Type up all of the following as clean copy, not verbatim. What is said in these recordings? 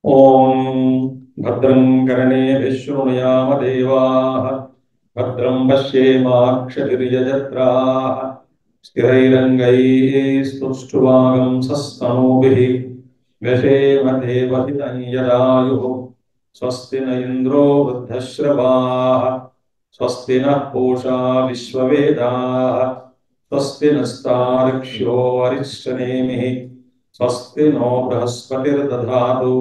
ओम भद्रं कर्णेभिः शृणुयाम देवाः भद्रं पश्येमाक्षभिर्यजत्राः स्थिरैरङ्गैः स्तुष्ट्वागंसस्तनूभिः व्यशेम देवहितं यदायुः स्वस्ति न इन्द्रो वृद्धश्रवाः स्वस्ति नः पूषा विश्ववेदाः स्वस्ति नस्तार्क्ष्यो अरिष्टनेमिः स्वस्ति नो बृहस्पतिर्दधातु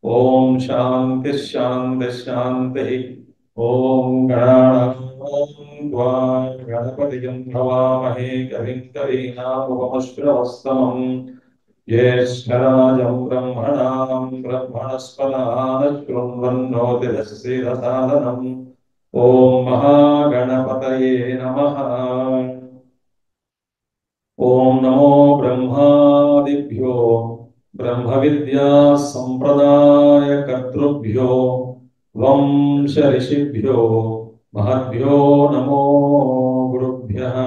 ओम शांति शांति शांति। ओम गणानां त्वा गणपतिं भवामहे कविं कवीनामुपमश्रवस्तमं ज्येष्ठराजं ब्रह्मणां ब्रह्मणस्पदान शृण्वन्नोतिभिस्सीदसादनम्। ओम महागणपतये नमः। ओम नमो ब्रह्मादिभ्यो ब्रह्म विद्या संप्रदाय कर्तृभ्यो वंश ऋषिभ्यो महद्भ्यो नमो गुरुभ्यः।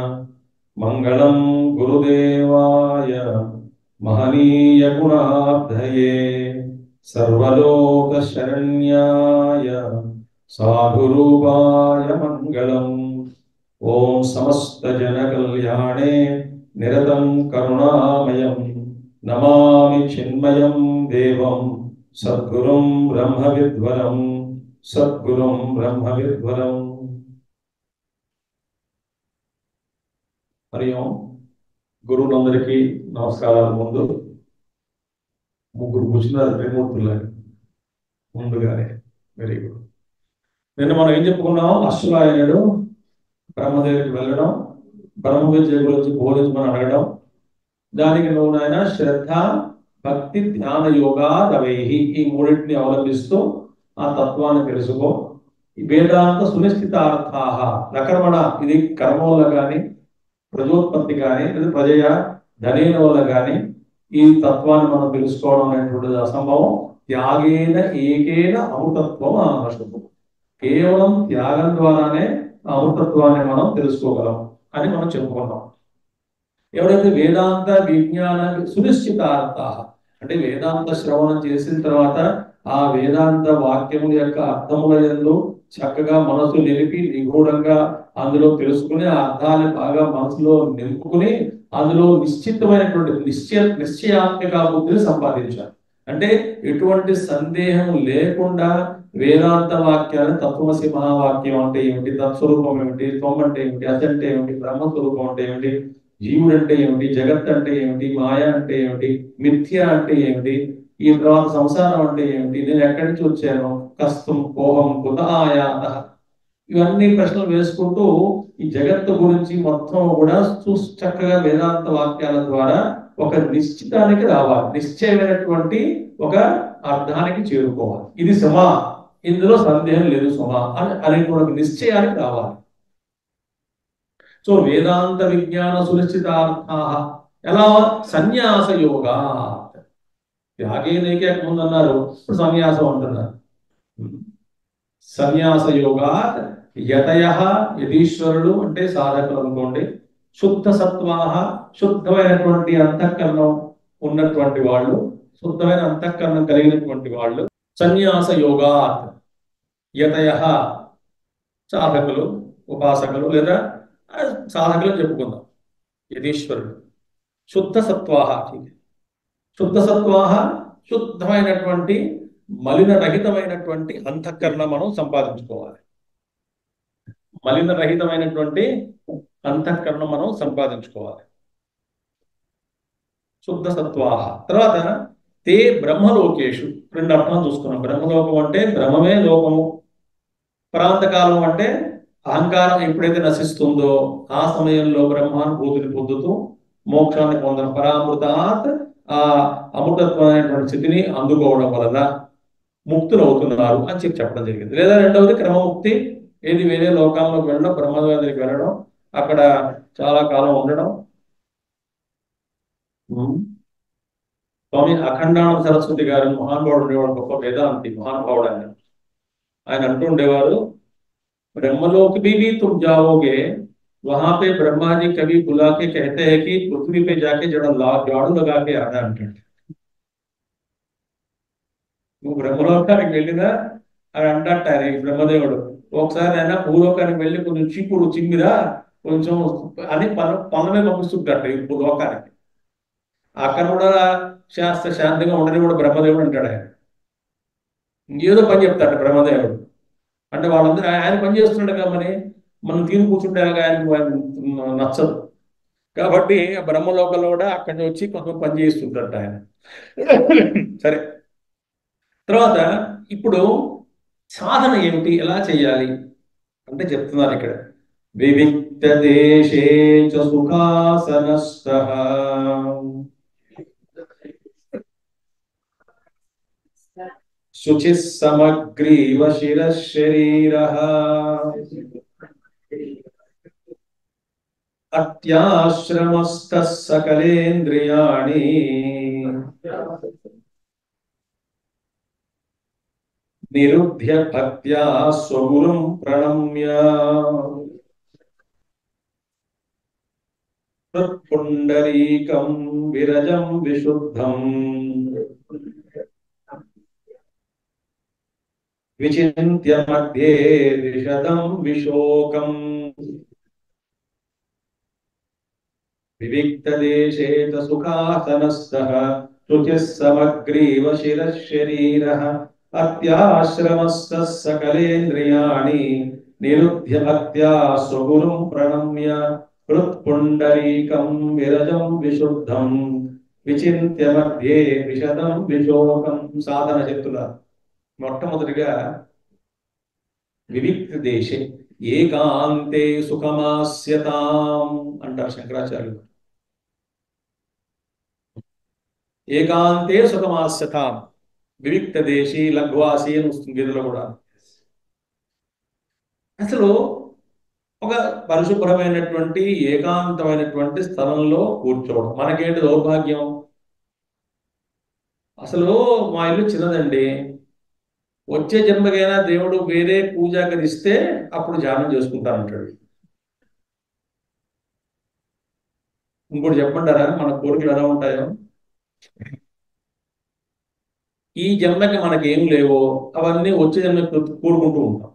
मंगलम गुरुदेवाय महनीय गुणाब्धये सर्वलोक शरण्याय साधुरूपाय मंगलम। ओम समस्त जन कल्याणे निरतं करुणामयं नमामि चिन्मयं देवं सद्गुरुं ब्रह्मविद्वरं सद्गुरुं ब्रह्मविद्वरं। हरि ओम। గురువులందరికీ నమస్కారాలు। ముగ్గురు కూర్చున్నారు త్రిమూర్తులని ముందుగానే వెరీ గుడ్। నిన్న మనం ఏం చెప్పుకున్నాం? అశ్వాయనుడు బ్రహ్మదేవుడికి వెళ్ళడం, బ్రహ్మ విద్య గురించి బోధించమని అడగడం, దానికి నువ్వు నాయన శ్రద్ధ భక్తి ధ్యాన యోగా రవైహి ఈ మూడింటిని అవలంబిస్తూ ఆ తత్వాన్ని తెలుసుకో। ఈ వేదాంత సునిశ్చితార్థాహ నకర్మణ, ఇది కర్మ వల్ల కానీ ప్రజోత్పత్తి కానీ లేదా ప్రజయ ధనేన వల్ల కానీ ఈ తత్వాన్ని మనం తెలుసుకోవడం అనేటువంటిది అసంభవం। త్యాగేన ఏకేన అమృతత్వం అనశుభం, కేవలం త్యాగం ద్వారానే అమృతత్వాన్ని మనం తెలుసుకోగలం అని మనం చెప్పుకున్నాం। ఎవరైతే వేదాంత విజ్ఞాన సునిశ్చితార్థ అంటే వేదాంత శ్రవణం చేసిన తర్వాత ఆ వేదాంత వాక్యముల యొక్క అర్థముల యందు చక్కగా మనసు నిలిపి నిగూఢంగా అందులో తెలుసుకుని ఆ అర్థాన్ని బాగా మనసులో నింపుకుని అందులో నిశ్చితమైనటువంటి నిశ్చయాత్మక బుద్ధిని సంపాదించాలి। అంటే ఎటువంటి సందేహం లేకుండా వేదాంత వాక్యాన్ని తత్వమసి మహావాక్యం అంటే ఏమిటి, తత్స్వరూపం ఏమిటి, త్వం అంటే ఏమిటి, అసంటే ఏమిటి, బ్రహ్మస్వరూపం అంటే ఏమిటి, జీవుడు అంటే ఏమిటి, జగత్ అంటే ఏమిటి, మాయ అంటే ఏమిటి, మిథ్య అంటే ఏమిటి, ఈ తర్వాత సంసారం అంటే ఏమిటి, నేను ఎక్కడి నుంచి వచ్చాను, కస్తం కోహం కుత ఆయాత, ఇవన్నీ ప్రశ్నలు వేసుకుంటూ ఈ జగత్తు గురించి మొత్తం కూడా చక్కగా వేదాంత వాక్యాల ద్వారా ఒక నిశ్చితానికి రావాలి, నిశ్చయమైనటువంటి ఒక అర్థానికి చేరుకోవాలి। ఇది సమా, ఇందులో సందేహం లేదు సమా అని అనేటువంటి నిశ్చయానికి రావాలి। సో వేదాంత విజ్ఞాన సునిశ్చితార్థ ఎలా? సన్యాస యోగా, త్యాగే నీకే ముందు అన్నారు, ఇప్పుడు సన్యాసం అంటున్నారు। సన్యాస యోగా యతయ, యతీశ్వరుడు అంటే సాధకులు అనుకోండి, శుద్ధ సత్వాహ శుద్ధమైనటువంటి అంతఃకరణం ఉన్నటువంటి వాళ్ళు, శుద్ధమైన అంతఃకరణం కలిగినటువంటి వాళ్ళు, సన్యాస యోగా యతయ సాధకులు ఉపాసకులు లేదా సాధకులు చెప్పుకుందాం, యతీశ్వరుడు శుద్ధ సత్వాహ, శుద్ధ సత్వాహ శుద్ధమైనటువంటి మలిన రహితమైనటువంటి అంతఃకరణ మనం సంపాదించుకోవాలి, మలిన రహితమైనటువంటి అంతఃకరణ మనం సంపాదించుకోవాలి, శుద్ధ సత్వాహ। తర్వాత తే బ్రహ్మలోకేషు, రెండు అర్థాలు చూసుకున్నాం। బ్రహ్మలోకం అంటే బ్రహ్మమే లోకము, పరాంతకాలం అంటే అహంకారం ఎప్పుడైతే నశిస్తుందో ఆ సమయంలో బ్రహ్మానుభూతిని పొందుతూ మోక్షాన్ని పొందడం, పరామృతాత్ ఆ అమృతత్వమైనటువంటి స్థితిని అందుకోవడం వలన ముక్తులు అవుతున్నారు అని చెప్పడం జరిగింది। లేదా రెండవది క్రమముక్తి, ఏది వేరే లోకాల్లోకి వెళ్ళడం, బ్రహ్మ దగ్గరికి వెళ్ళడం, అక్కడ చాలా కాలం ఉండడం। స్వామి అఖండానంద సరస్వతి గారు మహానుభావుడు ఉండేవాడు, గొప్ప వేదాంతి మహానుభావుడు ఆయన అంటూ ఉండేవారు, ब्रह्मलोक भी तुम जाओगे, वहां पे ब्रह्मा जी कभी बुला के कहते हैं कि पृथ्वी पे जाके जड़ा झाड़ू लगा के आना అంటే నువ్వు బ్రహ్మలోకానికి వెళ్ళినా అని అంటట ఆయన ఈ బ్రహ్మదేవుడు. ఒకసారి ఆయన భూలోకానికి వెళ్ళి కొంచెం చీపురు చిమ్మిరా కొంచెం అని పనులమే పంపిస్తుంటాట ఈ లోకానికి. అక్కడ కూడా శాంతిగా ఉండని కూడా బ్రహ్మదేవుడు అంటాడు ఆయన. ఏదో పని చెప్తాడు బ్రహ్మదేవుడు. అంటే వాళ్ళందరూ ఆయన పని చేస్తున్నాడు కాబట్టి మనం తీరు కూర్చుంటే ఆయనకు నచ్చదు. కాబట్టి ఆ బ్రహ్మలోకంలో కూడా అక్కడి నుంచి వచ్చి కొంచెం పని చేస్తుంటాడు ఆయన. సరే, తర్వాత ఇప్పుడు సాధన ఏమిటి, ఎలా చేయాలి అంటే చెప్తున్నారు ఇక్కడ. వివిక్త దేశే చ సుఖాసనస్థః శుచిః సమగ్రీవ శిరః శరీరః అత్యాశ్రమస్థః సకలేంద్రియాణి నిరుధ్య భక్త్యా స్వగురుం ప్రణమ్య పుండరీకం విరజం విశుద్ధం విచింత్య మధ్యే విశదం విశోకం వివిక్త దేశే చ సుఖాసనస్థః శుచిః సమగ్రీవ శిరః శరీరః అత్యాశ్రమస్థః సకలేంద్రియాణి నిరుధ్య భక్త్యా స్వగురుం ప్రణమ్య హృత్పుండరీకం విరజం విశుద్ధం విచింత్య మధ్యే విశదం విశోకం. సాధన చెప్తున్నారు. మొట్టమొదటిగా వివిక్త దేశే ఏకాంతే సుఖమాస్యతాం అంటారు శంకరాచార్యులు. ఏకాంతే సుఖమాస్యతాం, వివిక్త దేశీ లఘ్వాసి అని వస్తుంది గీతలో కూడా. అసలు ఒక పరిశుభ్రమైనటువంటి ఏకాంతమైనటువంటి స్థలంలో కూర్చోవడం మనకేంటి దౌర్భాగ్యం. అసలు మా ఇల్లు చిన్నదండి, వచ్చే జన్మకైనా దేవుడు వేరే పూజా గది ఇస్తే అప్పుడు ధ్యానం చేసుకుంటానంటాడు. ఇంకోటి చెప్పమంటారా మన కోరికలు ఎలా ఉంటాయో. ఈ జన్మకి మనకి ఏం లేవో అవన్నీ వచ్చే జన్మకి కోరుకుంటూ ఉంటాం.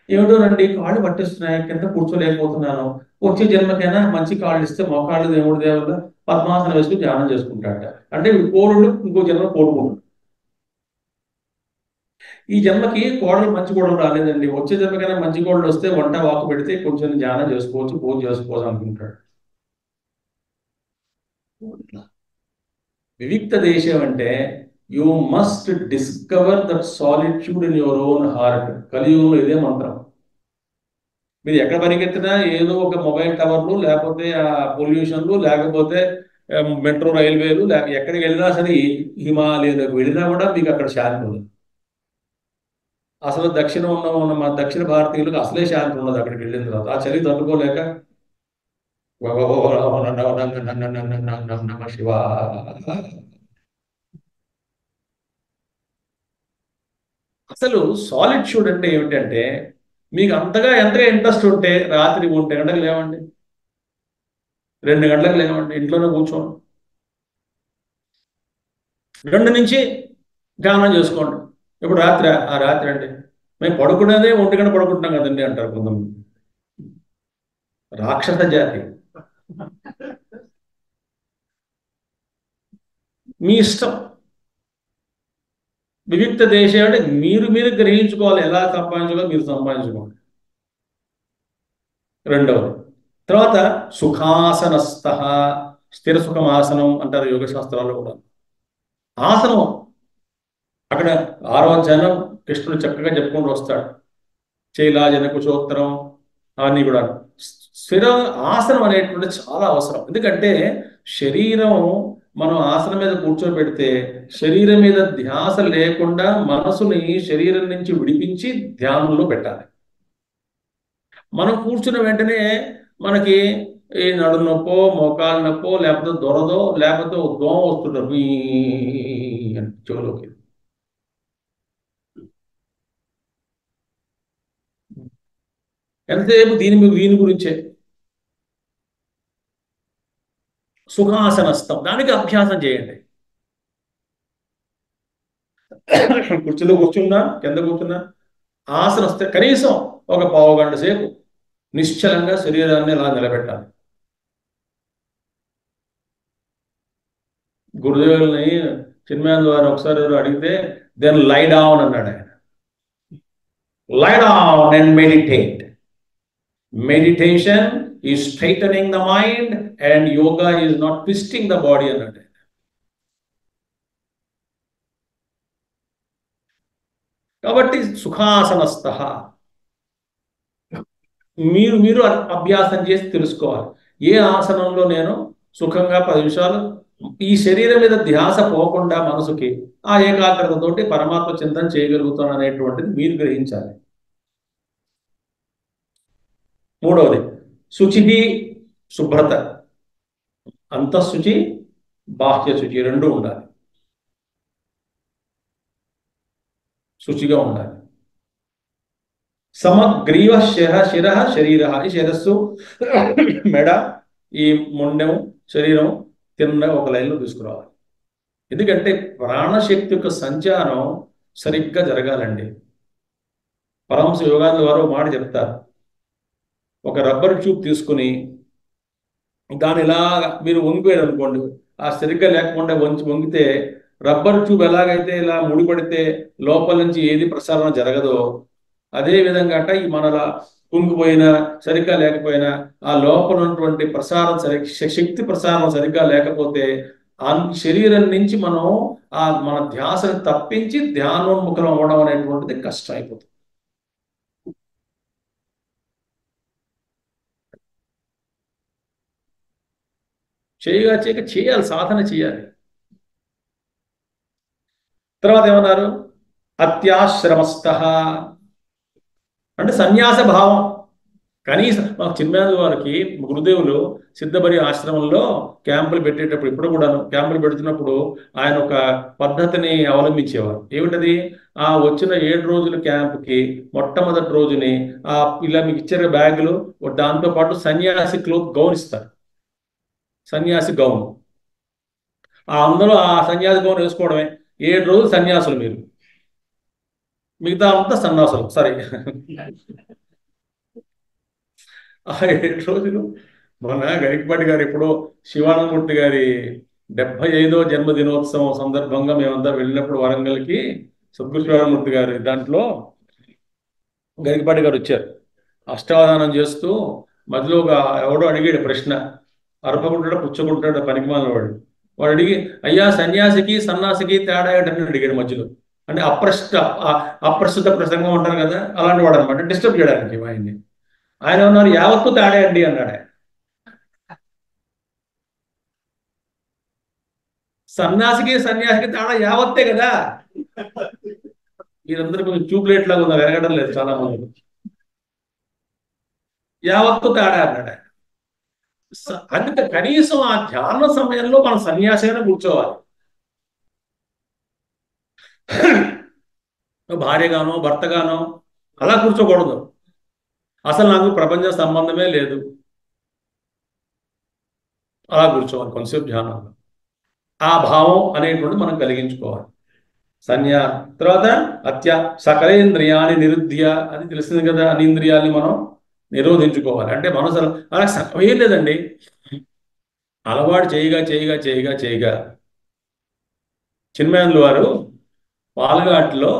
ఏమిటోనండి కాళ్ళు పట్టిస్తున్నాయి, కింద కూర్చోలేకపోతున్నాను, వచ్చే జన్మకైనా మంచి కాళ్ళు ఇస్తే మోకాళ్ళు దేవుడి దేవుడు పద్మాసనం వేసుకుని ధ్యానం చేసుకుంటాడట. అంటే కోరుడు ఇంకో జన్మ కోరుకుంటాడు. ఈ జన్మకి కోడలు మంచి కోడలు రాలేదండి, వచ్చే జన్మకైనా మంచి కోడలు వస్తే వంట వాకు పెడితే కొంచెం ధ్యానం చేసుకోవచ్చు, పూజ చేసుకోవచ్చు అనుకుంటాడు. వివిక్త దేశం అంటే you must discover that solitude in your own heart. కలియుగంలో ఇదే మంత్రం. మీరు ఎక్కడ పరిగెత్తినా ఏదో ఒక మొబైల్ టవర్లు, లేకపోతే పొల్యూషన్లు, లేకపోతే మెట్రో రైల్వేలు, లేక ఎక్కడికి వెళ్ళినా సరే హిమాలయాలకు వెళ్ళినా కూడా మీకు అక్కడ శాంతి ఉండదు. అసలు దక్షిణ ఉన్న మా దక్షిణ భారతీయులకు అసలే శాంతి ఉండదు అక్కడికి వెళ్ళిన తర్వాత. ఆ చలి తట్టుకోలేక నమ శివ. అసలు సాలిట్యూడ్ అంటే ఏమిటంటే మీకు ఎంతగా ఇంట్రెస్ట్ ఉంటే రాత్రి 1 గంటలకు లేవండి, 2 గంటలకు లేవండి, ఇంట్లోనే కూర్చోండి, 2 నుంచి ధ్యానం చేసుకోండి. ఇప్పుడు రాత్రి ఆ రాత్రి అంటే మేము పడుకునేదే 1 గంట పడుకుంటున్నాం కదండి అంటారు కొంతమంది. రాక్షస జాతి. మీ ఇష్టం. వివిక్త దేశం అంటే మీరు గ్రహించుకోవాలి, ఎలా సంపాదించుకోవాలి మీరు సంపాదించుకోండి. రెండవది. తర్వాత సుఖాసనస్థ, స్థిర సుఖమాసనం అంటారు యోగ శాస్త్రాల్లో కూడా. ఆసనం అక్కడ 6వ అధ్యాయం కృష్ణుడు చక్కగా చెప్పుకుంటూ వస్తాడు. చైలాజన కుశోత్తరం అవన్నీ కూడా. స్థిర ఆసనం అనేటువంటి చాలా అవసరం. ఎందుకంటే శరీరం మనం ఆసనం మీద కూర్చోబెడితే శరీరం మీద ధ్యాస లేకుండా మనసుని శరీరం నుంచి విడిపించి ధ్యానంలో పెట్టాలి. మనం కూర్చున్న వెంటనే మనకి ఈ నడుము నొప్పో, మోకాలు నొప్పో, లేకపోతే దొరదో, లేకపోతే దోమ వస్తుంటారు చెవులోకి. ఎంతసేపు దీని గురించే. సుఖాసనస్థం దానికి అభ్యాసం చేయండి. కుర్చీలో కూర్చున్నా, కింద కూర్చున్నా, ఆసనం వస్తే కనీసం ఒక పావు గంట సేపు నిశ్చలంగా శరీరాన్ని ఇలా నిలబెట్టాలి. గురుదేవుల్ని చిన్మయానంద వారు ఒకసారి ఎవరు అడిగితే దెన్ లై డౌన్ అన్నాడు ఆయన. Lie down and meditate. Meditation is straightening the mind and yoga is not twisting the body అన్నాడు. కాబట్టి సుఖాసనస్థ మీరు మీరు అభ్యాసం చేసి తెలుసుకోవాలి. ఏ ఆసనంలో నేను సుఖంగా 10 నిమిషాలు ఈ శరీరం మీద ధ్యాస పోకుండా మనసుకి ఆ ఏకాగ్రతతోటి పరమాత్మ చింతన చేయగలుగుతాను అనేటువంటిది మీరు గ్రహించాలి. మూడవది శుచిహి, శుభ్రత. అంతఃశుచి, బాహ్య శుచి రెండు ఉండాలి. శుచిగా ఉండాలి. సమగ్రీవ శిర శరీర. ఈ శిరస్సు, మెడ, ఈ మొండెము, శరీరం తిన్న ఒక లైన్లో తీసుకురావాలి. ఎందుకంటే ప్రాణశక్తి యొక్క సంచారం సరిగ్గా జరగాలండి. పరమహంస యోగానంద వారు మాట చెప్తారు. ఒక రబ్బర్ ట్యూబ్ తీసుకుని దాని ఇలా మీరు వంగిపోయారు అనుకోండి, ఆ సరిగ్గా లేకుండా వంగితే రబ్బర్ ట్యూబ్ ఎలాగైతే ఇలా ముడిపడితే లోపల నుంచి ఏది ప్రసారణ జరగదో అదే విధంగా ఈ మనలా కుంగిపోయినా సరిగ్గా లేకపోయినా ఆ లోపల ఉన్నటువంటి ప్రసారం శక్తి ప్రసారం సరిగ్గా లేకపోతే ఆ శరీరం నుంచి మనం మన ధ్యాసను తప్పించి ధ్యానోన్ముఖం అవ్వడం అనేటువంటిది కష్టం అయిపోతుంది. చేయాలి, సాధన చేయాలి. తర్వాత ఏమన్నారు? అత్యాశ్రమస్థ అంటే సన్యాస భావం. కనీసం మాకు చిన్మయానంద వారికి గురుదేవులు సిద్ధబరి ఆశ్రమంలో క్యాంపులు పెట్టేటప్పుడు, ఇప్పుడు కూడా క్యాంపులు పెడుతున్నప్పుడు ఆయన ఒక పద్ధతిని అవలంబించేవారు. ఏమిటది? ఆ వచ్చిన 7 రోజుల క్యాంపుకి మొట్టమొదటి రోజుని ఇలా మీకు ఇచ్చారు బ్యాగులు, దాంతో పాటు సన్యాసి గౌన్ ఇస్తారు. సన్యాసి గౌన్ అందరూ ఆ సన్యాసి గౌన్ వేసుకోవడమే. 7 రోజులు సన్యాసులు మీరు, మిగతా అంతా సన్యాసులు. సరే, ఆ 7 రోజులు మన గరికపాటి గారు ఎప్పుడో శివానందమూర్తి గారి 75వ జన్మదినోత్సవం సందర్భంగా మేమంతా వెళ్ళినప్పుడు వరంగల్కి సద్గురు శివానందమూర్తి గారి దాంట్లో గరికపాటి గారు వచ్చారు. అష్టావధానం చేస్తూ మధ్యలో ఎవడో అడిగాడు ప్రశ్న. అరపకుంటాడు, పుచ్చకుంటాడు, పనికిమాలిన వాడు. వాడు అడిగి, అయ్యా సన్యాసికి సన్నాసికి తేడా ఏంటని అడిగాడు మధ్యలో. అంటే అప్రస్తుత ప్రసంగం అంటారు కదా, అలాంటి వాడు అనమాట. డిస్టర్బ్ చేయడానికి ఆయన్ని. ఆయన ఉన్నారు, యావత్తు తేడా అండి అన్నాడు. సన్యాసికి తేడా యావత్తే కదా. మీరందరూ కొంచెం ట్యూబ్లైట్ లాగా ఉన్నారు, ఎరగడం లేదు చాలా మంది. యావత్తు తేడా అన్నాడు. అందుకే కనీసం ఆ ధ్యాన సమయంలో మనం సన్యాసిగానే కూర్చోవాలి. భార్యగానో భర్తగానో అలా కూర్చోకూడదు. అసలు నాకు ప్రపంచ సంబంధమే లేదు, అలా కూర్చోవాలి కొంతసేపు ధ్యానంలో. ఆ భావం అనేటువంటి మనం కలిగించుకోవాలి. తర్వాత సకలేంద్రియాన్ని నిరుద్య అని తెలిసింది కదా. అనింద్రియాల్ని మనం నిరోధించుకోవాలి. అంటే మనసు అలా ఏం లేదండి, అలవాటు చేయగా చిన్మయానంద వారు పాలఘాట్లో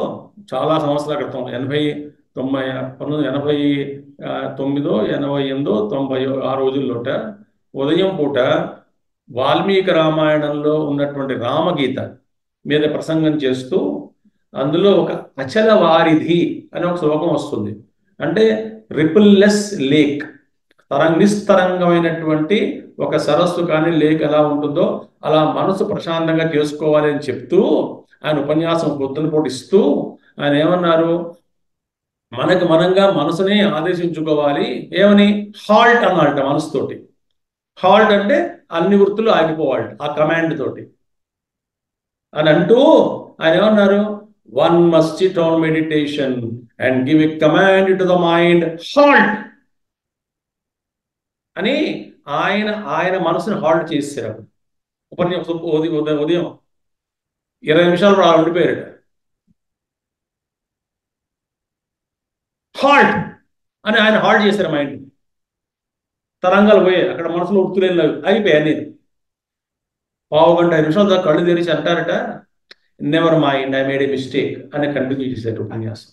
చాలా సంవత్సరాల క్రితం 1989, 88, 90 ఆ రోజుల్లోట ఉదయం పూట వాల్మీకి రామాయణంలో ఉన్నటువంటి రామగీత మీద ప్రసంగం చేస్తూ అందులో ఒక అచల వారిధి అనే ఒక శ్లోకం వస్తుంది. అంటే రిపుల్లెస్ లేక్, నిస్తరంగమైనటువంటి ఒక సరస్సు కానీ లేక్ ఎలా ఉంటుందో అలా మనసు ప్రశాంతంగా చేసుకోవాలి అని చెప్తూ ఆయన ఉపన్యాసం పొద్దున పూట ఇస్తూ ఆయన ఏమన్నారు? మనంగా మనసుని ఆదేశించుకోవాలి. ఏమని? హాల్ట్ అన్నమాట మనసుతోటి. హాల్ట్ అంటే అన్ని వృత్తులు ఆగిపోవాలి ఆ కమాండ్ తోటి అని అంటూ ఆయన ఏమన్నారు? One must SIT on meditation and give a command to the mind, halt అని ఆయన మనసుని హాల్ట్ చేశారు. ఉదయం 20 నిమిషాలు ఉండిపోయారు. హాల్ట్ అని ఆయన హాల్ట్ చేశారు మైండ్. తరంగాలు పోయాయి, అక్కడ మనసులో ఉడుతులేని అయిపోయాయి. నేను పావు గంట 5 నిమిషాల దాకా కళ్ళు తెరిచి అంటారట, never mind, I made A mistake అని కంటిన్యూ చేశారు ఉపన్యాసం.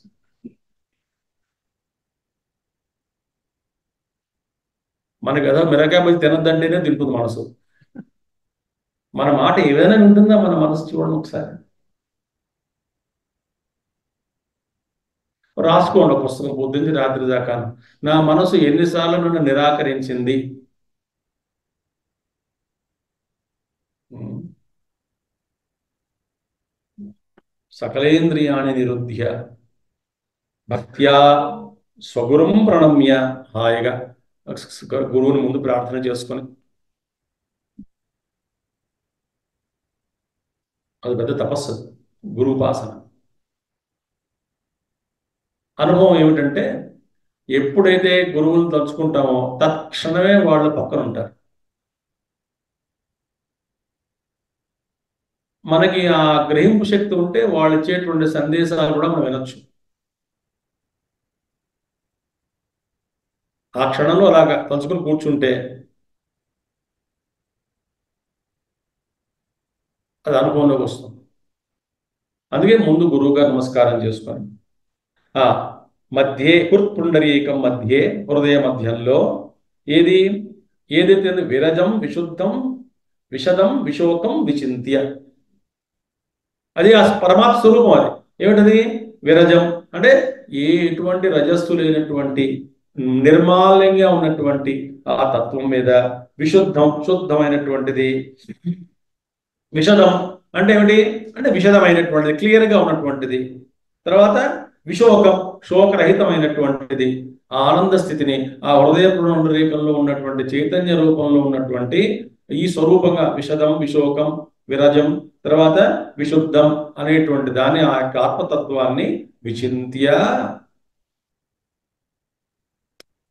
మనకి ఏదో మిరకాయ బజ్జి తినద్దంటేనే తింటుంది మనసు. మన మాట ఏదైనా ఉంటుందా మన మనసు? చూడండి ఒకసారి, రాసుకోండి ఒక పుస్తకం పొద్దుంచి రాత్రి దాకా. నా మనసు ఎన్నిసార్లు నన్ను నిరాకరించింది. సకలేంద్రియాణి నిరుధ్య భక్త్యా స్వగురుం ప్రణమ్య, హాయిగా గురువుని ముందు ప్రార్థన చేసుకొని, అది పెద్ద తపస్సు, గురువుపాసన. అనుభవం ఏమిటంటే, ఎప్పుడైతే గురువులు తలుచుకుంటామో తక్షణమే వాళ్ళు పక్కన ఉంటారు. మనకి ఆ గ్రహింపు శక్తి ఉంటే వాళ్ళు ఇచ్చేటువంటి సందేశాలు కూడా మనం వినొచ్చు. ఆ క్షణంలో అలాగా తలుచుకుని కూర్చుంటే అది అనుభవంలోకి వస్తుంది. అందుకే ముందు గురువు గారు నమస్కారం చేసుకొని, ఆ మధ్యే హృత్పుండరీకం మధ్యే, హృదయ మధ్యంలో ఏది ఏదైతే విరజం విశుద్ధం విశదం విశోకం విచింత్య, అది ఆ పరమాత్మ స్వరూపం. అది ఏమిటది? విరజం అంటే ఎటువంటి రజస్సు లేనటువంటి నిర్మాల్యంగా ఉన్నటువంటి ఆ తత్వం మీద, విశుద్ధం శుద్ధమైనటువంటిది, విషదం అంటే ఏమిటి అంటే విషదమైనటువంటిది, క్లియర్గా ఉన్నటువంటిది. తర్వాత విశోకం శోకరహితమైనటువంటిది, ఆ ఆనంద స్థితిని, ఆ హృదయ పుండరీకంలో ఉన్నటువంటి చైతన్య రూపంలో ఉన్నటువంటి ఈ స్వరూపంగా విషదం విశోకం విరజం తర్వాత విశుద్ధం అనేటువంటి దాన్ని, ఆ యొక్క ఆత్మతత్వాన్ని విచింత్య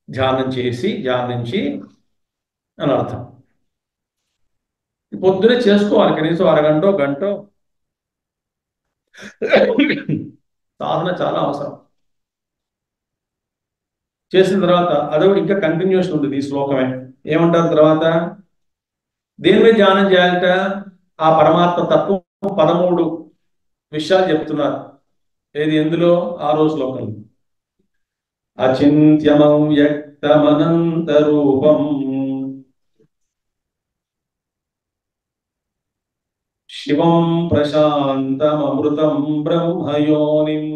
ధ్యానించి అని అర్థం. పొద్దునే చేసుకోవాలి, కనీసం అరగంట గంట సాధన చాలా అవసరం. చేసిన తర్వాత అదొకటి ఇంకా కంటిన్యూషన్ ఉంటుంది ఈ శ్లోకమే. ఏమంటారు తర్వాత? దేని మీద ధ్యానం చేయాలట? ఆ పరమాత్మ తత్వం 13 విషయాలు చెప్తున్నారు. ఏది ఎందులో? 6వ శ్లోకంలో. అచింత్యమం వ్యక్తమనంత రూపం శివం ప్రశాంతమృతం బ్రహ్మయోనిం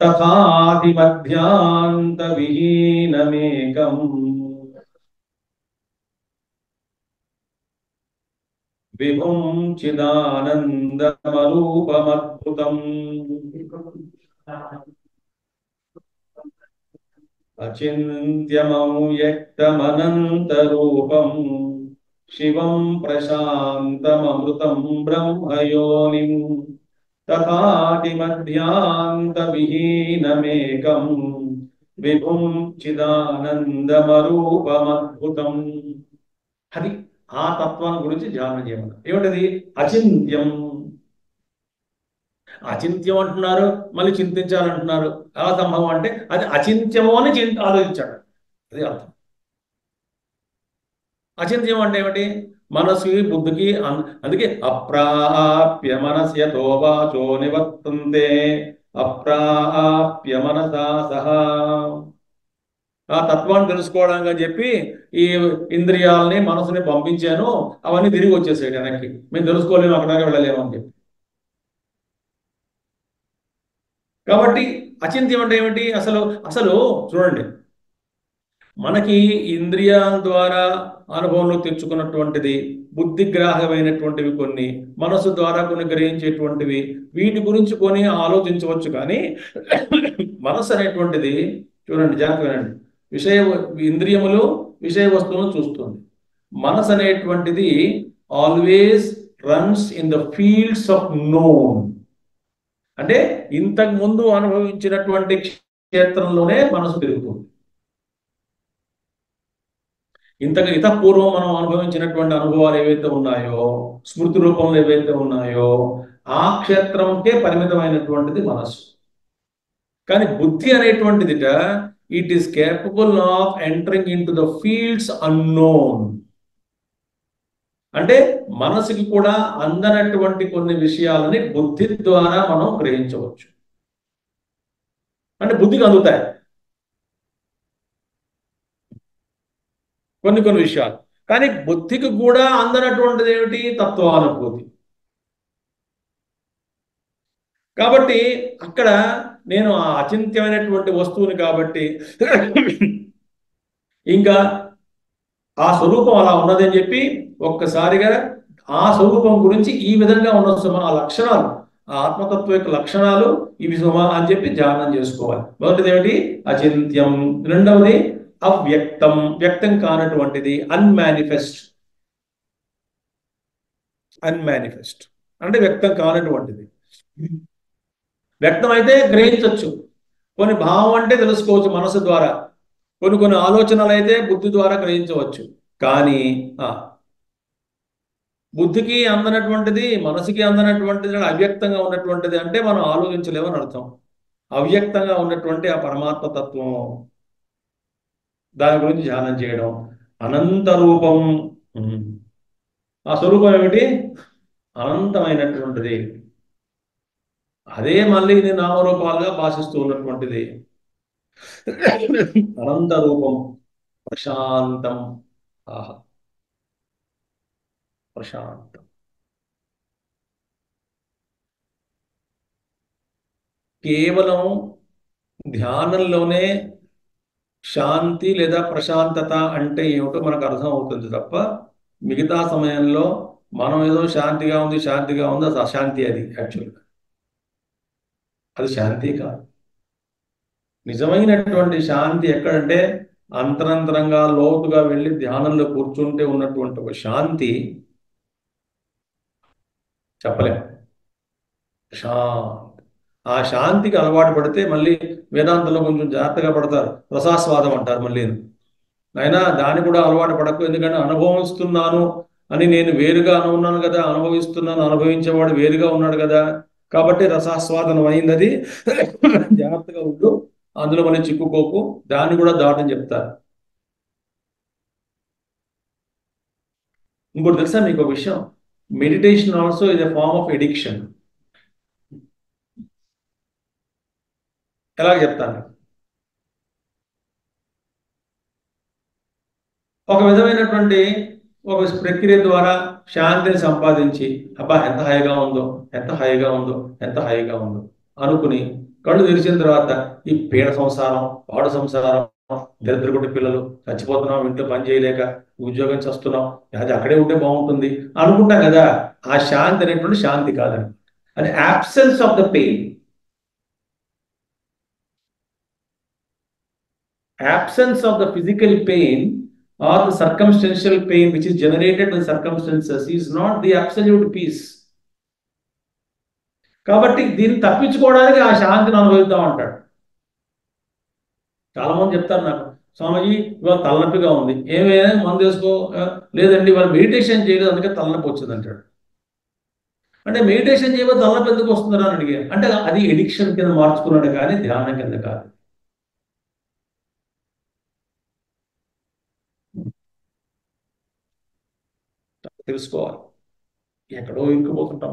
తథాదిమధ్యాంత విహీనమేకం విభుం చిదానందమరూపమద్భుతం అచింత్యమవ్యక్తమనంతరూపం శివం ప్రశాంతమృతం బ్రహ్మయోనిం తథాదిమధ్యాంత విహీనమేకం విభుం చిదానందమరూపమద్భుతం. అది ఆ తత్వాన్ని గురించి ధ్యానం చేయమన్నారు. ఏమిటది? అచింత్యం. అచింత్యం అంటున్నారు, మళ్ళీ చింతించాలంటున్నారు. ఎలా సంభవం అంటే అది అచింత్యము అని ఆలోచించాడు. అది అర్థం. అచింత్యం అంటే ఏమిటి? మనసు బుద్ధికి అందుకే అప్రాప్య మనస్యతో వాచో నివర్తంతే అప్రాప్య మనసా సహా. ఆ తత్వాన్ని తెలుసుకోవడానికి అని చెప్పి ఈ ఇంద్రియాలని మనసుని పంపించాను, అవన్నీ తిరిగి వచ్చేసాయి వెనక్కి. మేము తెలుసుకోలేము, అక్కడ వెళ్ళలేము అని చెప్పి. కాబట్టి అచింత్యం అంటే ఏమిటి? అసలు అసలు చూడండి, మనకి ఇంద్రియాల ద్వారా అనుభవంలో తెచ్చుకున్నటువంటిది, బుద్ధిగ్రాహమైనటువంటివి కొన్ని, మనసు ద్వారా కొన్ని గ్రహించేటువంటివి, వీటి గురించి కొన్ని ఆలోచించవచ్చు. కానీ మనసు అనేటువంటిది చూడండి, జాగ్రత్త వినండి, ఇంద్రియములు విషయ వస్తువులను చూస్తుంది. మనసు అనేటువంటిది always runs in the fields of known. అంటే ఇంతకు ముందు అనుభవించినటువంటి క్షేత్రంలోనే మనసు తిరుగుతుంది. పూర్వం మనం అనుభవించినటువంటి అనుభవాలు ఏవైతే ఉన్నాయో, స్మృతి రూపంలో ఏవైతే ఉన్నాయో, ఆ క్షేత్రంకే పరిమితమైనటువంటిది మనస్సు. కానీ బుద్ధి అనేటువంటిదిట it is capable of entering into the fields unknown. అంటే మనసుకి కూడా అందనటువంటి కొన్ని విషయాలని బుద్ధి ద్వారా మనం గ్రహించవచ్చు. అంటే బుద్ధికి అందుతాయి కొన్ని కొన్ని విషయాలు. కానీ బుద్ధికి కూడా అందనటువంటిది ఏమిటి? తత్వానుభూతి. కాబట్టి అక్కడ నేను ఆ అచింత్యమైనటువంటి వస్తువుని కాబట్టి ఇంకా ఆ స్వరూపం అలా ఉన్నదని చెప్పి ఒక్కసారిగా ఆ స్వరూపం గురించి ఈ విధంగా ఉన్న సుమ ఆ లక్షణాలు, ఆ ఆత్మతత్వం యొక్క లక్షణాలు ఇవి సుమ అని చెప్పి ధ్యానం చేసుకోవాలి. మొదటిది ఏమిటి? అచింత్యం. రెండవది అవ్యక్తం, వ్యక్తం కానటువంటిది, అన్మానిఫెస్ట్. అన్మానిఫెస్ట్ అంటే వ్యక్తం కానటువంటిది. వ్యక్తం అయితే గ్రహించవచ్చు, కొన్ని భావం అంటే తెలుసుకోవచ్చు మనసు ద్వారా, కొన్ని కొన్ని ఆలోచనలు అయితే బుద్ధి ద్వారా గ్రహించవచ్చు. కానీ బుద్ధికి అందనటువంటిది, మనసుకి అందనటువంటిది, అవ్యక్తంగా ఉన్నటువంటిది అంటే మనం ఆలోచించలేమని అర్థం. అవ్యక్తంగా ఉన్నటువంటి ఆ పరమాత్మ తత్వం, దాని గురించి ధ్యానం చేయడం. అనంత రూపం. ఆ స్వరూపం ఏమిటి? అనంతమైనటువంటిది. అదే మళ్ళీ ఇది నామరూపాలుగా భాషిస్తూ ఉన్నటువంటిది. అనంత రూపం, ప్రశాంతం. ఆహా, ప్రశాంతం. కేవలం ధ్యానంలోనే శాంతి లేదా ప్రశాంతత అంటే ఏమిటో మనకు అర్థం అవుతుంది తప్ప, మిగతా సమయంలో మనం ఏదో శాంతిగా ఉంది శాంతిగా ఉంది, అది అశాంతి. అది యాక్చువల్గా అది శాంతి కాదు. నిజమైనటువంటి శాంతి ఎక్కడంటే అంతరంతరంగా లోతుగా వెళ్ళి ధ్యానంలో కూర్చుంటే ఉన్నటువంటి ఒక శాంతి చెప్పలేం. శాంతి. ఆ శాంతికి అలవాటు పడితే మళ్ళీ వేదాంతంలో కొంచెం జాగ్రత్తగా పడతారు, రసాస్వాదం అంటారు. మళ్ళీ అయినా దాన్ని కూడా అలవాటు పడకు, ఎందుకంటే అనుభవిస్తున్నాను అని నేను వేరుగా ఉన్నాను కదా, అనుభవిస్తున్నాను, అనుభవించేవాడు వేరుగా ఉన్నాడు కదా, కాబట్టి రసాస్వాదనం అయింది అది. జాగ్రత్తగా ఉండు, అందులో మనం చిక్కుకోకు, దాన్ని కూడా దాటని చెప్తారు. ఇంకోటి తెలుసా మీకు ఒక విషయం? Meditation also is a form of addiction. ఎలా చెప్తాను? ఒక విధమైనటువంటి ఒక ప్రక్రియ ద్వారా శాంతిని సంపాదించి, అబ్బా ఎంత హాయిగా ఉందో, ఎంత హాయిగా ఉందో, ఎంత హాయిగా ఉందో అనుకుని కళ్ళు తెరిచిన తర్వాత ఈ పీడ సంసారం, పాడు సంసారం, దరిద్రగుడి పిల్లలు, చచ్చిపోతున్నాం, ఇంట్లో పని చేయలేక, ఉద్యోగం చేస్తున్నాం, అది అక్కడే ఉంటే బాగుంటుంది అనుకుంటాం కదా. ఆ శాంతి అనేటువంటి శాంతి కాదని, అది absence of the pain. Absence of the physical pain or the circumstantial pain which is generated by circumstances is not the absolute peace. కాబట్టి దీన్ని తప్పించుకోవడానికి ఆ శాంతిని అనుభవిద్దాం అంటాడు. చాలా మంది చెప్తారు నాకు, స్వామీజీ ఇవాళ తలనొప్పిగా ఉంది, ఏమైనా మందు వేసుకో. లేదండి ఇవాళ మెడిటేషన్ చేయలేదు అందుకే తలనొప్పి వచ్చింది అంటాడు. అంటే మెడిటేషన్ చేయబోతే తలనొప్పి ఎందుకు వస్తుందని అడిగారు. అంటే అది ఎడిక్షన్ కింద మార్చుకున్నాడు కానీ ధ్యానం కింద కాదు. తెలుసుకోవాలి, ఎక్కడో ఇంకిపోతుంటాం.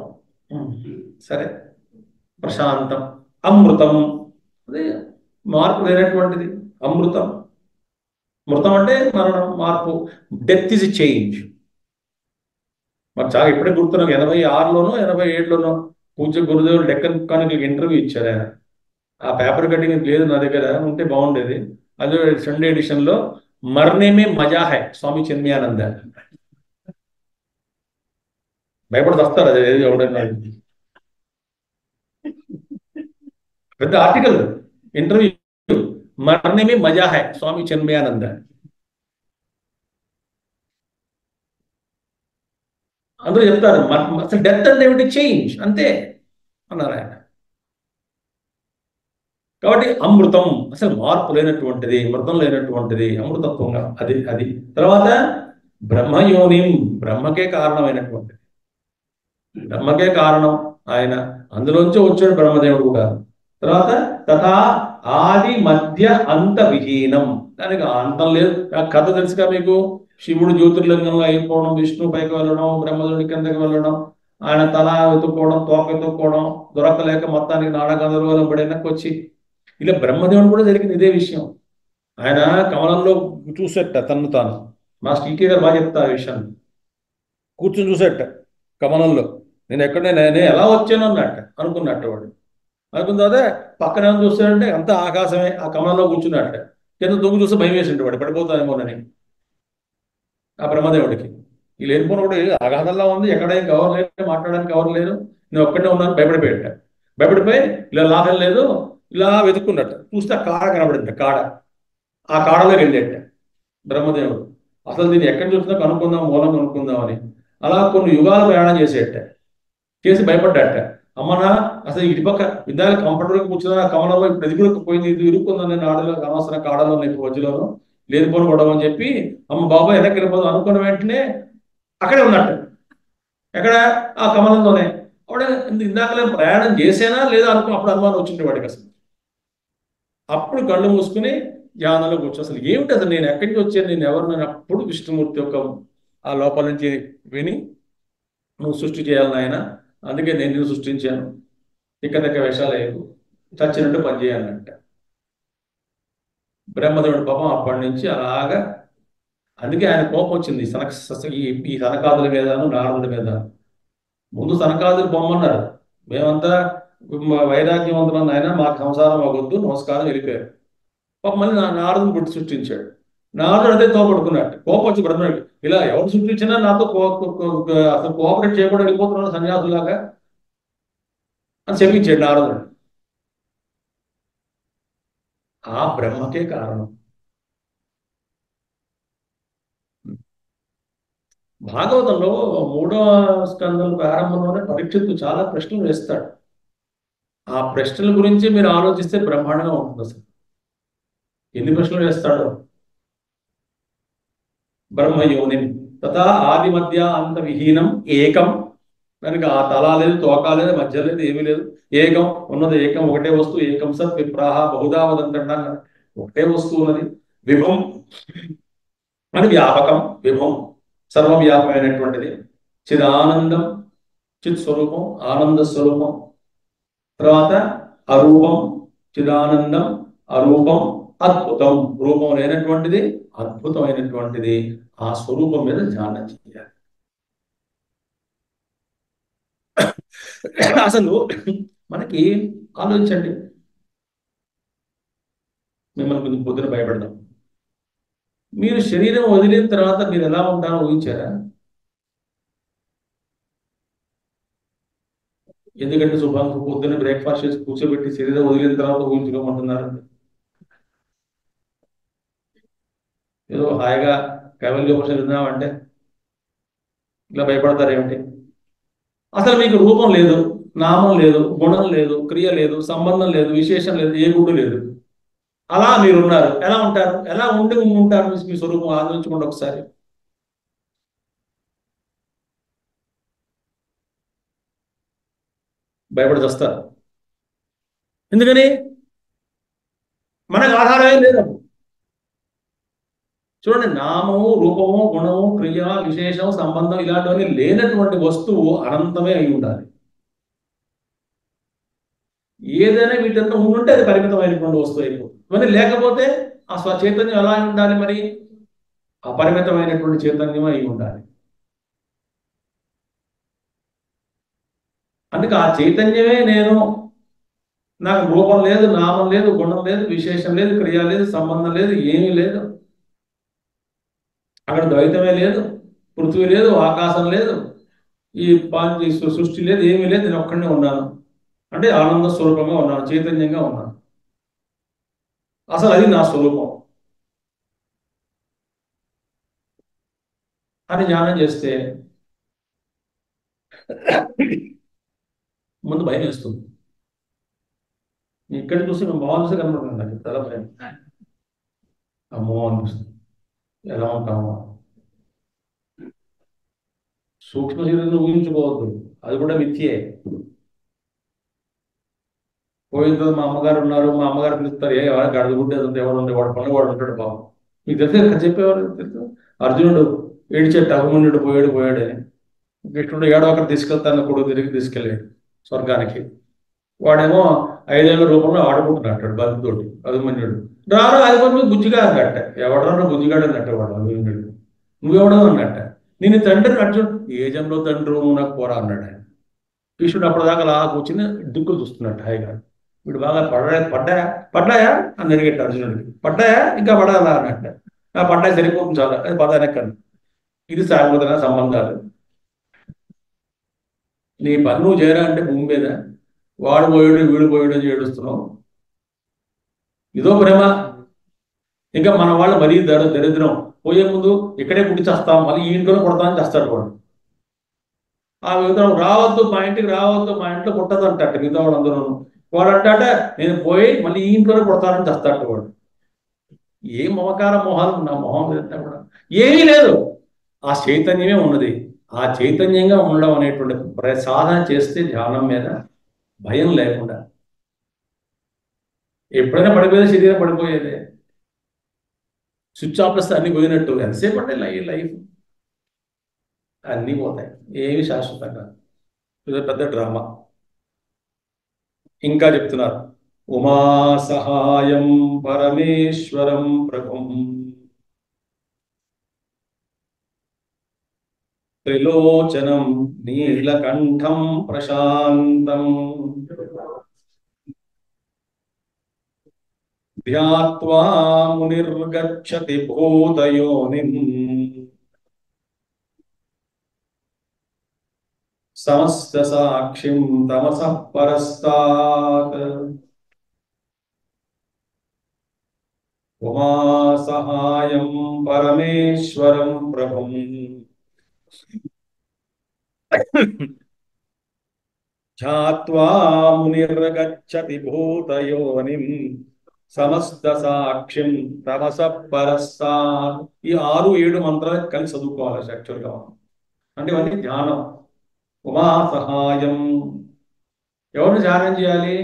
సరే, ప్రశాంతం, అమృతం. అదే మార్పు లేనటువంటిది అమృతం. మృతం అంటే మరణం, మార్పు. Death is change. మరి చాలా ఇప్పుడే గుర్తున్నాం, 86లోనో 87లోనో పూజ్య గురుదేవులు డెక్కన్ కానికల్ ఇంటర్వ్యూ ఇచ్చారు ఆయన. ఆ పేపర్ కటింగ్ లేదు నా దగ్గర, ఉంటే బాగుండేది. అదే సండే ఎడిషన్ లో, మర్నే మే మజా హై స్వామి చిన్మయానంద. భయపడి వస్తారు అది ఎవడన్నా. పెద్ద ఆర్టికల్, ఇంటర్వ్యూ, మర్నే మే మజా హై స్వామి చిన్మయానంద. అందరూ చెప్తారు అసలు డెత్ అంటే ఏమిటి? చేంజ్ అంతే అన్నారు ఆయన. కాబట్టి అమృతం అసలు మార్పు లేనటువంటిది, మృతం లేనటువంటిది, అమృతత్వంగా అది అది. తర్వాత బ్రహ్మయోనిం, బ్రహ్మకే కారణమైనటువంటిది, బ్రహ్మకే కారణం ఆయన, అందులోంచి వచ్చాడు బ్రహ్మదేవుడు కూడా. తర్వాత తథా ఆది మధ్య అంత విహీనం, దానికి అంతం లేదు. ఆ కథ తెలుసుగా మీకు, శివుడు జ్యోతిర్లింగంలో అయిపోవడం, విష్ణు పైకి వెళ్ళడం, బ్రహ్మదేవుడి కిందకి వెళ్ళడం, ఆయన తల వెతుక్కోవడం, తోక వెతుక్కోవడం, దొరకలేక మొత్తానికి నాడగందరగోళం పడి వెనక్కి వచ్చి, ఇలా బ్రహ్మదేవుడు కూడా జరిగింది ఇదే విషయం. ఆయన కమలంలో చూసేట తన్ను తాను, మాస్టర్ ఈకే గారు బాగా చెప్తారు ఆ విషయాన్ని. కూర్చొని చూసేట కమలంలో, నేను ఎక్కడ నేను ఎలా వచ్చాను అన్నట్ట అనుకున్నట్టు వాడు. అనుకున్న తర్వాత పక్కన ఏమైనా చూస్తాడంటే అంత ఆకాశమే, ఆ కమలంలో కూర్చున్నట్ట. కింద దొంగ చూస్తే భయం వేసిండు, వాడు పడిపోతానేమోనని ఆ బ్రహ్మదేవుడికి. ఈ లేనిపోయిన కూడా అగాధంలా ఉంది, ఎక్కడ ఏం కవర్ లేదు, మాట్లాడడానికి కవర్ లేదు, నేను ఒక్కడే ఉన్నాను, భయపడిపోయాట. భయపడిపోయి ఇలా లాభం లేదు, ఇలా వెతుక్కున్నట్ట. చూస్తే ఆ కాడ కనబడింది, కాడ. ఆ కాడలోకి వెళ్ళేట బ్రహ్మదేవుడు. అసలు దీన్ని ఎక్కడి చూసినా కనుక్కుందాం, మూలం కనుక్కుందామని. అలా కొన్ని యుగాలు ప్రయాణం చేసేట, చేసి భయపడ్డాట. అమ్మనా, అసలు ఇటుపక్క ఇందాక కంఫర్టబుల్గా కూర్చున్నా ఆ కమలంలో, ఇప్పుడు ఇది కూడా పోయింది, ఇది ఇరుక్కుందా, నేను ఆడలో అనవసరం కాడలో ఇప్పుడు మధ్యలోను లేనిపోను గొడవ అని చెప్పి, అమ్మ బాబాయ్ వెనక్కి వెళ్ళిపోదాం అనుకున్న వెంటనే అక్కడే ఉన్నట్టు. ఎక్కడ? ఆ కమలంలోనే. అప్పుడే ఇందాకలే ప్రయాణం చేసేనా లేదా అనుకుని అప్పుడు అనుమానం వచ్చింది వాడికి అసలు. అప్పుడు కళ్ళు మూసుకుని ధ్యానంలో కూర్చో, అసలు ఏమిటి, అసలు నేను ఎక్కడి నుంచి వచ్చాను, నేను ఎవరు, నేను అప్పుడు విష్ణుమూర్తి యొక్క ఆ లోపల నుంచి విని, నువ్వు సృష్టి చేయాలి నాయన, అందుకే నేను నిన్ను సృష్టించాను, తిక్క వేషాలు వేయకు, చచ్చినట్టు పని చేయాలంట. బ్రహ్మదేవుడు పాపం అప్పటి నుంచి అలాగా, అందుకే ఆయన కోపం వచ్చింది ఈ ఈ సనకాదుల మీదను నారదుడి మీద. ముందు సనకాదులు బొమ్మన్నారు, మేమంతా వైరాగ్యవంతులం, ఆయన మాకు సంసారం అవ్వద్దు, నమస్కారం, వెళ్ళిపోయారు. పాపం మళ్ళీ నారదుని పుట్టి సృష్టించాడు. నారదుడు అదే తోపడుకున్నాడు, కోపం వచ్చి బ్రహ్మడు, ఇలా ఎవరు సృష్టించినా నాతో అసలు కోఆపరేట్ చేయకుండా వెళ్ళిపోతున్నాడు సన్యాసులాగా అని చెప్పించాడు నారదుడు. ఆ బ్రహ్మకే కారణం. భాగవతంలో 3వ స్కందం ప్రారంభంలోనే పరీక్షిత్తు చాలా ప్రశ్నలు వేస్తాడు. ఆ ప్రశ్నల గురించి మీరు ఆలోచిస్తే బ్రహ్మాండంగా ఉంటుంది అసలు. ఎన్ని ప్రశ్నలు వేస్తాడో. బ్రహ్మయోని తథా ఆది మధ్య అంత విహీనం ఏకం, దానికి ఆ తల లేదు, తోక లేదు, మధ్య లేదు, ఏమీ లేదు. ఏకం ఉన్నది, ఏకం ఒకటే వస్తువు, ఏకం సత్ విప్రాహ బహుదా వదంటాడు. ఒకటే వస్తువు ఉన్నది. విభం అని వ్యాపకం, విభం సర్వవ్యాపమైనటువంటిది. చిదానందం, చిత్ స్వరూపం, ఆనంద స్వరూపం. తర్వాత అరూపం, చిదానందం, అరూపం, అద్భుతం, రూపం లేనటువంటిది, అద్భుతమైనటువంటిది. ఆ స్వరూపం మీద ధ్యానం చేయాలి. అసలు మనకి ఆలోచించండి, మిమ్మల్ని కొంచెం పొద్దున భయపడదాం. మీరు శరీరం వదిలిన తర్వాత మీరు ఎలా ఉంటారో ఊహించారా? ఎందుకంటే శుభ్రంగా పొద్దున్న బ్రేక్ఫాస్ట్ చేసి కూర్చోబెట్టి శరీరం వదిలిన తర్వాత ఊహించుకోమంటున్నారు. ఏదో హాయిగా కైవల్యోపనిషత్తు విందామంటే ఇలా భయపడతారు ఏమిటి? అసలు మీకు రూపం లేదు, నామం లేదు, గుణం లేదు, క్రియ లేదు, సంబంధం లేదు, విశేషం లేదు, ఏ గుడు లేదు. అలా మీరు ఉన్నారు, ఎలా ఉంటారు? ఎలా ఉండి ఉంటారు? మీ స్వరూపం ఆలోచించుకోండి ఒకసారి. భయపడి వస్తారు. ఎందుకని? మనకు ఆధారమే లేదు. చూడండి, నామము, రూపము, గుణము, క్రియ, విశేషం, సంబంధం ఇలాంటివన్నీ లేనటువంటి వస్తువు అనంతమే అయి ఉండాలి. ఏదైనా వీటంతా ఉంటే అది పరిమితమైనటువంటి వస్తువు అయిపోతుంది. మరి లేకపోతే ఆ స్వచైతన్యం ఎలా అయి ఉండాలి మరి? అపరిమితమైనటువంటి చైతన్యం అయి ఉండాలి. అందుకే ఆ చైతన్యమే నేను. నాకు రూపం లేదు, నామం లేదు, గుణం లేదు, విశేషం లేదు, క్రియ లేదు, సంబంధం లేదు, ఏమీ లేదు. అక్కడ ద్వైతమే లేదు, పృథ్వీ లేదు, ఆకాశం లేదు, ఈ సృష్టి లేదు, ఏమీ లేదు, నేను ఒక్కడనే ఉన్నాను. అంటే ఆనంద స్వరూపంగా ఉన్నాను, చైతన్యంగా ఉన్నాను. అసలు అది నా స్వరూపం అని ధ్యానం చేస్తే ముందు భయం వేస్తుంది. ఇక్కడ చూసి మేము బాగుంది కనబడుతుంది నాకు చాలా భయం. అమ్మో అనిపిస్తుంది. ఎలా ఉంటామో సూక్ష్మ శరీరం ఊహించుకోవద్దు, అది కూడా మిథ్యే. పోయిన తర్వాత మా అమ్మగారు ఉన్నారు, మా అమ్మగారు పిలుస్తారు, ఏ ఎవరికి అడుగుంటేది ఉంది, ఎవరు ఉంది, వాడు పనులు వాడు ఉంటాడు పాపం. మీకు తెలిసే చెప్పేవారు తెలుసు. అర్జునుడు ఏడిచెట్టు అభిమన్యుడు పోయాడు పోయాడని, కృష్ణుడు ఏడో అక్కడ తీసుకెళ్తాను కొడుకు తిరిగి తీసుకెళ్ళాడు స్వర్గానికి. వాడేమో 5 ఏళ్ల రూపంలో ఆడుకుంటున్నట్టాడు బంతితోటి అభిమన్యుడు. రారా అభిమన్యుడు బుజ్జిగా అన్నట్ట. ఎవడన్నా బుజ్జిగాడు అన్నట్ట వాడు అభిమన్యుడు. నువ్వెవడో అన్నట్ట. నేను తండ్రిని అర్జున్, ఏ జంలో తండ్రి నువ్వు నాకు పోరా అన్నాడు ఆయన. కృష్ణుడు అప్పటిదాకా అలా కూర్చుని దిక్కులు చూస్తున్నట్టు హాయిగా. వీడు బాగా పడ్డాయా పడ్డాయా అని అడిగట్టు అర్జునుడికి. పడ్డాయా ఇంకా పడాలా అన్నట్ట. ఆ పడ్డాయి సరిపోతుంది చాలా, అది పదానెక్కను. ఇది సాగుతున్న సంబంధాలు. నీ పని నువ్వు చేయరా అంటే భూమి మీద వాడు పోయాడు వీడు పోయాడు అని ఏడుస్తున్నావు. ఇదో ప్రేమ. ఇంకా మన వాళ్ళు మరీ దరిద్రం. పోయే ముందు ఇక్కడే పుట్టి చేస్తాం, మళ్ళీ ఈ ఇంట్లోనే కొడతామని చేస్తాడు వాడు. ఆ విధంగా రావద్దు మా ఇంటికి రావద్దు, మా ఇంట్లో పుట్టదు అంటాడు మిగతా వాళ్ళందరూ. వాడు అంటాట నేను పోయి మళ్ళీ ఈ ఇంట్లోనే కొడతానని చేస్తాడు వాడు. ఏ మమకార మొహాలు నా మొహం మీద కూడా ఏమీ లేదు. ఆ చైతన్యమే ఉన్నది. ఆ చైతన్యంగా ఉండడం అనేటువంటి సాధన చేస్తే ధ్యానం మీద భయం లేకుండా. ఎప్పుడైనా పడిపోయేది, శరీరం పడిపోయేదే. స్విచ్ ఆఫ్ చేస్తే అన్ని పోయినట్టు. ఎంతసేపు అంటే లైఫ్ అన్నీ పోతాయి, ఏమి శాశ్వతంగా. ఇది పెద్ద డ్రామా. ఇంకా చెప్తున్నారు, ఉమా సహాయం పరమేశ్వరం ప్రభుం త్రిలోచనం నీలకంఠం ప్రశాంతం ధ్యాత్వా మునిర్గచ్చతి భూతయోనిం సమస్త సాక్షిం తమసః పరస్తాత్ ఉమా సహాయం పరమేశ్వరం ప్రభుం ధ్యాత్వా మునిర్గచ్చతి భూతయోనిం సమస్త సాక్షిం తమసః పరస్తాత్. ఈ 6, 7 మంత్రాలు కలిసి చదువుకోవాలి యాక్చువల్గా. అంటే ఇవన్నీ ధ్యానం. ఉమా సహాయం, ఎవరిని ధ్యానం చేయాలి?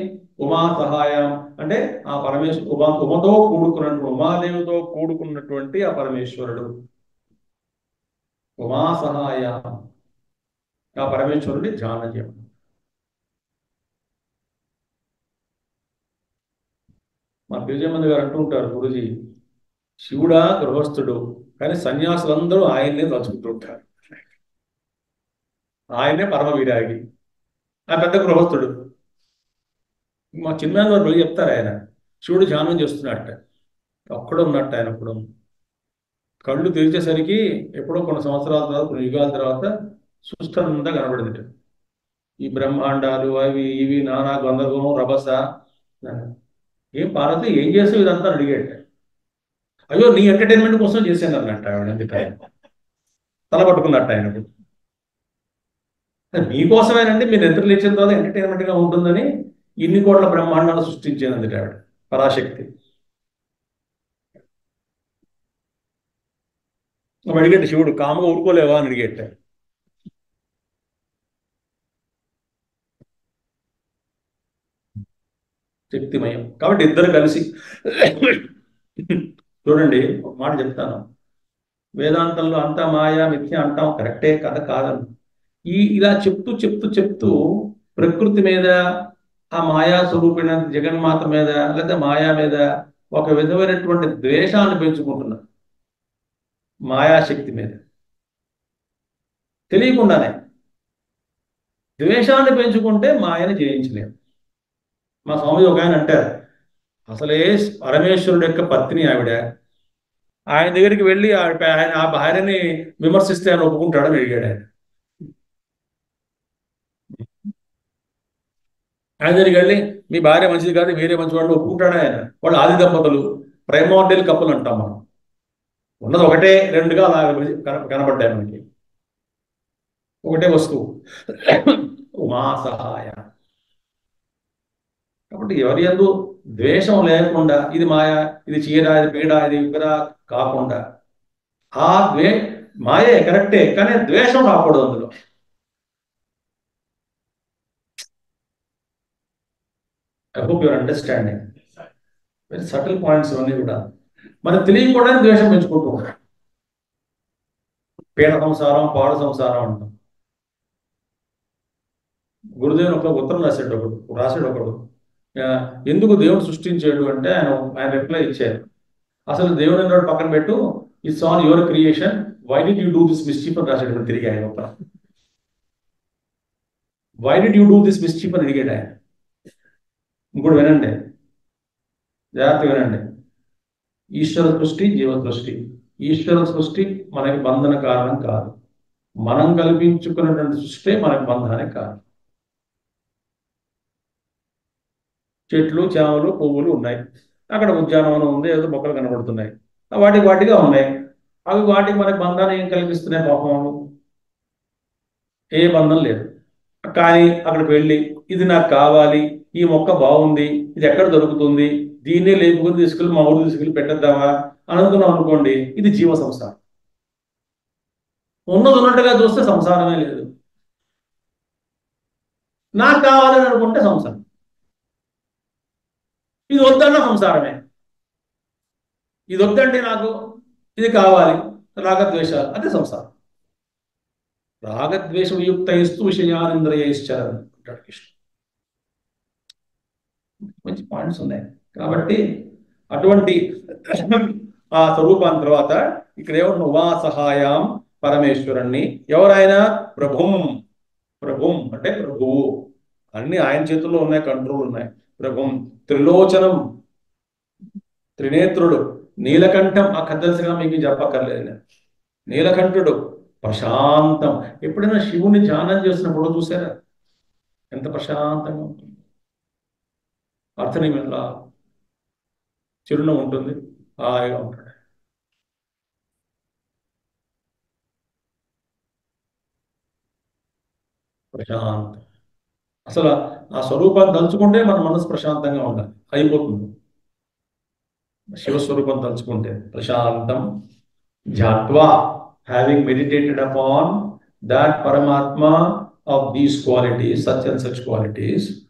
ఉమా సహాయం అంటే ఆ పరమేశ్వరు ఉమతో కూడుకున్నటువంటి, ఉమాదేవితో కూడుకున్నటువంటి ఆ పరమేశ్వరుడు. ఉమా సహాయ, ఆ పరమేశ్వరుడిని ధ్యానం చేయడం. మా విజయమంది గారు అంటూ ఉంటారు, గురుజీ శివుడా గృహస్థుడు, కానీ సన్యాసులందరూ ఆయన్నే తలుచుకుంటూ ఉంటారు. ఆయనే పరమ విరాగి, ఆ పెద్ద గృహస్థుడు. మా చిన్న వారు చెప్తారు, ఆయన శివుడు ధ్యానం చేస్తున్నట్ట, ఒక్కడు ఉన్నట్టు. ఆయన ఇప్పుడు కళ్ళు తెరిచేసరికి ఎప్పుడో కొన్ని సంవత్సరాల తర్వాత, కొన్ని యుగాల తర్వాత సుస్థంతా కనబడింది. ఈ బ్రహ్మాండాలు అవి ఇవి నానా గందరగోళం రభస. ఏం పార్వతి ఏం చేస్తావు ఇదంతా అని అడిగాడు. అయ్యో నీ ఎంటర్టైన్మెంట్ కోసం చేశాను అన్నట్టు ఆవిడ. ఎందుకు తల పట్టుకున్నట్టు ఆయనకు. మీకోసమేనండి, మీరు నిద్ర లేచిన తర్వాత ఎంటర్టైన్మెంట్ గా ఉంటుందని ఇన్ని కోట్ల బ్రహ్మాండాలు సృష్టించేది అందుకే ఆవిడ, పరాశక్తి. అడిగేట శివుడు కామగా ఊరుకోలేవా అని అడిగేట. శక్తిమయం కాబట్టి ఇద్దరు కలిసి. చూడండి ఒక మాట చెప్తాను, వేదాంతంలో అంతా మాయా మిథ్య అంటాం, కరెక్టే, కథ కాదని. ఇలా చెప్తూ చెప్తూ చెప్తూ ప్రకృతి మీద, ఆ మాయా స్వరూపిణ జగన్మాత మీద, లేదా మాయా మీద ఒక విధమైనటువంటి ద్వేషాన్ని పెంచుకుంటున్నారు. మాయాశక్తి మీద తెలియకుండానే ద్వేషాన్ని పెంచుకుంటే మాయని జయించలేము. మా స్వామి ఒక ఆయన అంటారు, అసలే పరమేశ్వరుడు యొక్క పత్ని ఆవిడ, ఆయన దగ్గరికి వెళ్ళి ఆయన ఆ భార్యని విమర్శిస్తే ఆయన ఒప్పుకుంటాడని అడిగాడు ఆయన. ఆయన దగ్గరికి వెళ్ళి మీ భార్య మంచిది కాదు, వేరే మంచి వాళ్ళు ఒప్పుకుంటాడా ఆయన? వాళ్ళు ఆది దంపతులు, ప్రైమోర్డియల్ కప్పులు అంటాం మనం. ఉన్నది ఒకటే రెండుగా అలా కనబడ్డాయి మనకి, ఒకటే వస్తువు. ఉమా సహాయ. కాబట్టి ఎవరి యందు ద్వేషం లేకుండా ఇది మాయ, ఇది చీర, ఇది పీడ, ఇది విగ్ర కాకుండా ఆ మాయే కరెక్టే, కానీ ద్వేషం రాకూడదు అందులో. I hope your understanding. Very subtle points ఇవన్నీ కూడా. మనకు తెలియకుండానే ద్వేషం పెంచుకుంటూ ఉంటాం. పీడ సంసారం, పాడు సంసారం అంటాం. గురుదేవుని ఒక ఉత్తరం రాసాడు ఒకడు ఎందుకు దేవుడు సృష్టించాడు అంటే ఆయన రిప్లై ఇచ్చారు, అసలు దేవుడు అన్నాడు పక్కన పెట్టు, it's on your creation, why did you do this mischief అని రాశాడు తిరిగి ఆయన ఉత్తరం. Why did you do this mischief అని అడిగాడు ఆయన. ఇంకోటి వినండి, జాగ్రత్త వినండి. ఈశ్వర సృష్టి, జీవ సృష్టి. ఈశ్వర సృష్టి మనకి బంధన కారణం కాదు, మనం కల్పించుకున్నటువంటి సృష్టి మనకి బంధానికి కారణం. చెట్లు, చేమలు, పువ్వులు ఉన్నాయి, అక్కడ ఉద్యానవనం ఉంది, ఏదో మొక్కలు కనబడుతున్నాయి, వాటిగా ఉన్నాయి. అవి వాటికి మనకి బంధాన్ని ఏం కలిగిస్తున్నాయి? పాపం ఏ బంధం లేదు. కానీ అక్కడికి వెళ్ళి ఇది నాకు కావాలి, ఈ మొక్క బాగుంది, ఇది ఎక్కడ దొరుకుతుంది, దీన్నే లేపుకొని తీసుకెళ్ళి మా ఊరు తీసుకెళ్ళి పెట్టేద్దామా అని అనుకున్నాం అనుకోండి, ఇది జీవ సంసారం. ఉన్నట్టుగా చూస్తే సంసారమే లేదు. నాకు కావాలని అనుకుంటే సంసారం, ఇది వద్దన్న సంసారమే. ఇది వద్దంటే నాకు ఇది కావాలి, రాగద్వేషాలు, అదే సంసారం. రాగద్వేష వియుక్తయిస్తూ విషయానింద్రియైశ్చరన్ అంటాడు కృష్ణ. మంచి పాయింట్స్ ఉన్నాయి. కాబట్టి అటువంటి ఆ స్వరూపాన్ని తర్వాత ఇక్కడ ఏమన్నా ఉవాసహాయం పరమేశ్వరుణ్ణి, ఎవరైనా ప్రభుం. ప్రభుం అంటే ప్రభువు, అన్ని ఆయన చేతుల్లో ఉన్నాయి, కంట్రోల్ ఉన్నాయి. ప్రభుం త్రిలోచనం, త్రినేత్రుడు, నీలకంఠం. ఆ కథ తెలిసినా మీకు చెప్పక్కర్లేదు నేను. నీలకంఠుడు, ప్రశాంతం. ఎప్పుడైనా శివుని ధ్యానం చేసినప్పుడు చూసారా ఎంత ప్రశాంతంగా ఉంటుంది? అర్థని మీద చిరునవ్వు ఉంటుంది, హాయిగా ఉంటాడు. ప్రశాంతం. అసలు ఆ స్వరూపాన్ని తలుచుకుంటే మన మనసు ప్రశాంతంగా ఉండాలి, అయిపోతుంది. శివస్వరూపం తలుచుకుంటే ప్రశాంతం. ధ్యాత్వా, having meditated upon that Paramatma of these qualities, such and such qualities,